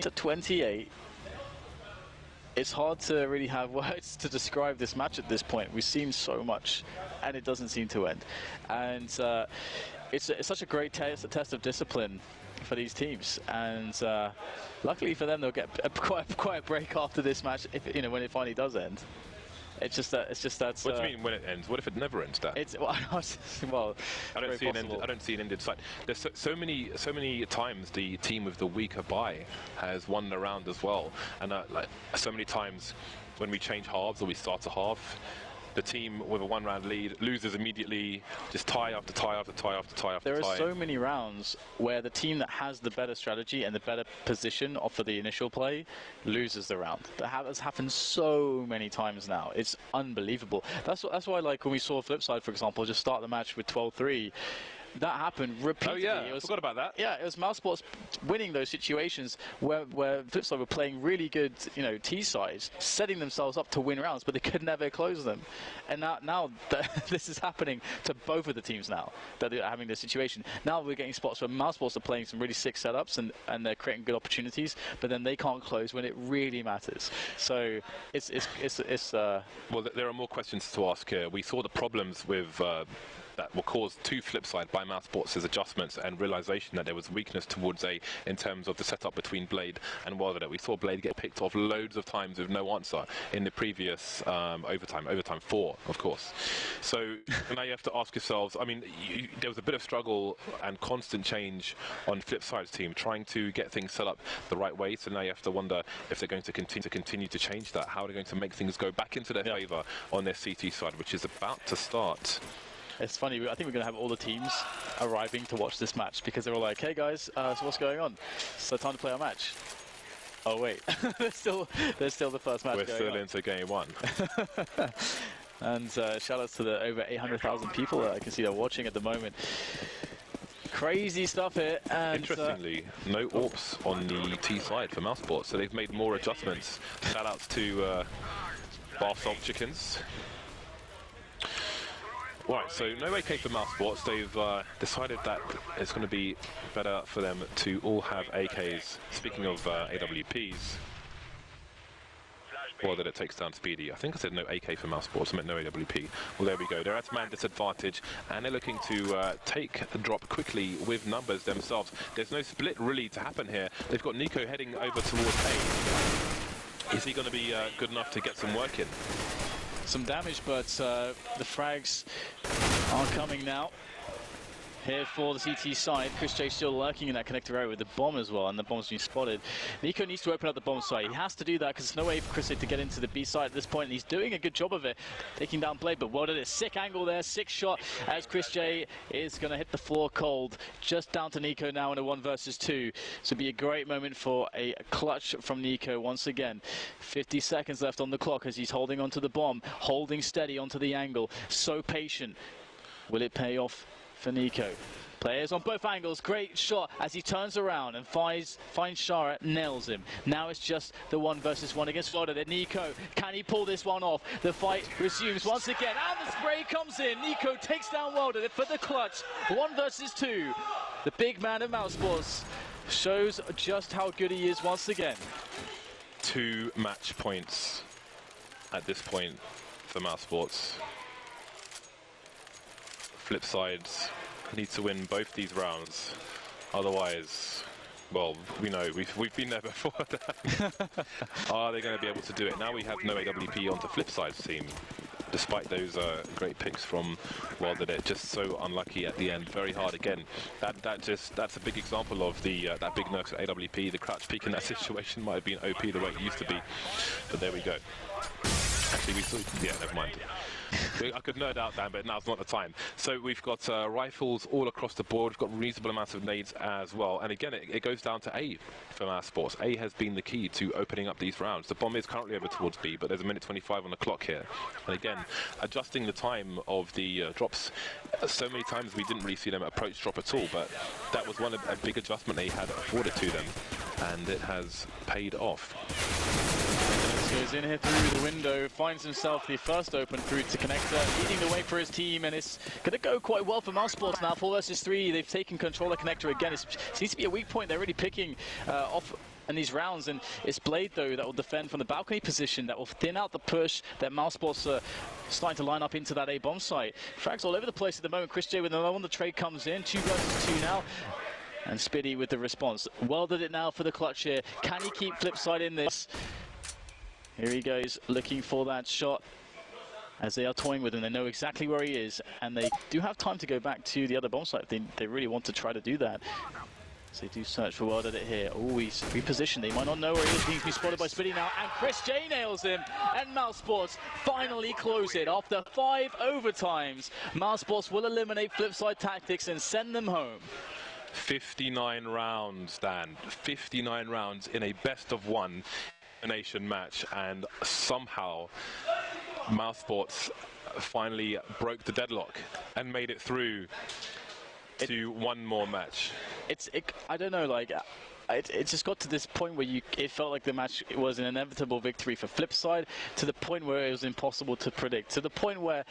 to 28. It's hard to really have words to describe this match at this point. We've seen so much, and it doesn't seem to end. And it's such a great test of discipline for these teams. And luckily for them, they'll get quite a break after this match, if when it finally does end. It's just that. What do you mean when it ends? What if it never ends? That it's well. I don't see an ended fight. There's so many times the team with the weaker buy has won the round as well, and like so many times when we change halves or we start a half, the team with a one-round lead loses immediately, just tie after tie after tie after tie after tie. There are so many rounds where the team that has the better strategy and the better position for the initial play loses the round. That has happened so many times now. It's unbelievable. That's why, like, when we saw Flipside, for example, just start the match with 12-3, that happened repeatedly. Oh yeah, I forgot about that. Yeah, it was Mousesports winning those situations where Flipside were playing really good, T sides, setting themselves up to win rounds, but they could never close them. And now this is happening to both of the teams now that they're having this situation. Now we're getting spots where Mousesports are playing some really sick setups and they're creating good opportunities, but then they can't close when it really matters. So it's well, there are more questions to ask here. We saw the problems with that were caused to Flipside by Mousesports' adjustments and realization that there was weakness towards A in terms of the setup between Blade and Wilder. We saw Blade get picked off loads of times with no answer in the previous overtime 4, of course. So now you have to ask yourselves, I mean, there was a bit of struggle and constant change on Flipside's team trying to get things set up the right way, so now you have to wonder if they're going to continue to change that. How are they going to make things go back into their favor on their CT side, which is about to start. It's funny, I think we're going to have all the teams arriving to watch this match because they're all like, hey guys, so what's going on? So time to play our match. Oh wait, there's still the first match We're going still on. into game 1. And shout outs to the over 800,000 people that I can see they're watching at the moment. Crazy stuff here. And interestingly, no AWPs on the T side for Mousesports, so they've made more adjustments. Shout outs to Bar Salt Chickens. Right, so no AK for Mousesports. They've decided that it's going to be better for them to all have AKs. Speaking of AWPs, or that it takes down Speedy. I think I said no AK for Mousesports, I meant no AWP. Well, there we go. They're at man disadvantage, and they're looking to take the drop quickly with numbers themselves. There's no split really to happen here. They've got Nico heading over towards A. Is he going to be good enough to get some work in? Some damage, but the frags are coming now. Here for the CT side, Chris J still lurking in that connector area with the bomb as well, and the bomb's been spotted. Nico needs to open up the bomb side. He has to do that because there's no way for Chris J to get into the B side at this point, and he's doing a good job of it, taking down Blade, but what a sick angle there, sick shot, as Chris J is going to hit the floor cold. Just down to Nico now in a 1 versus 2. So it'll be a great moment for a clutch from Nico once again. 50 seconds left on the clock as he's holding onto the bomb, holding steady onto the angle. So patient. Will it pay off for Nico? Players on both angles, great shot as he turns around and finds Shara, nails him. Now it's just the 1 versus 1 against Wilder. Then Nico, can he pull this one off? The fight resumes once again, and the spray comes in. Nico takes down Wilder for the clutch. 1 versus 2. The big man of Mousesports shows just how good he is once again. 2 match points at this point for Mousesports. Flipsides needs to win both these rounds, otherwise, well, we know we've been there before. Are they going to be able to do it? Now we have no AWP onto Flipside's team, despite those great picks from Wilder. They're just so unlucky at the end. Very hard again. That's a big example of the that big nerf at AWP. The crouch peek in that situation might have been OP the way it used to be, but there we go. Actually, we still, yeah, never mind. I could nerd out, Dan, but now's not the time. So we've got rifles all across the board. We've got reasonable amounts of nades as well. And again, it goes down to A for Mousesports. A has been the key to opening up these rounds. The bomb is currently over towards B, but there's a minute 25 on the clock here. And again, adjusting the time of the drops. So many times we didn't really see them approach drop at all, but that was a big adjustment they had afforded to them, and it has paid off. Goes in here through the window, finds himself the first open through to connector, leading the way for his team, and it's going to go quite well for Mousesports now. 4 versus 3, they've taken control of connector again. It seems to be a weak point. They're really picking off in these rounds, and it's Blade though that will defend from the balcony position, that will thin out the push that Mousesports are starting to line up into that A bomb site. Frags all over the place at the moment. Chris J with another one, the trade comes in, 2 versus 2 now. And Spiddy with the response. Well did it now for the clutch here. Can he keep Flipside in this? Here he goes, looking for that shot. As they are toying with him, they know exactly where he is, and they do have time to go back to the other bomb site if they really want to try to do that. So they do search for well did it here. Oh, he's repositioned. They might not know where he is. He needs to be spotted by Spiddy now, and Chris J nails him. And Mousesports finally close it. After 5 overtimes, Mousesports will eliminate Flipside Tactics and send them home. 59 rounds, Dan. 59 rounds in a best-of-1 nation match, and somehow Mousesports finally broke the deadlock and made it through to one more match. I don't know, like, it just got to this point where it felt like the match was an inevitable victory for Flipside, to the point where it was impossible to predict, to the point where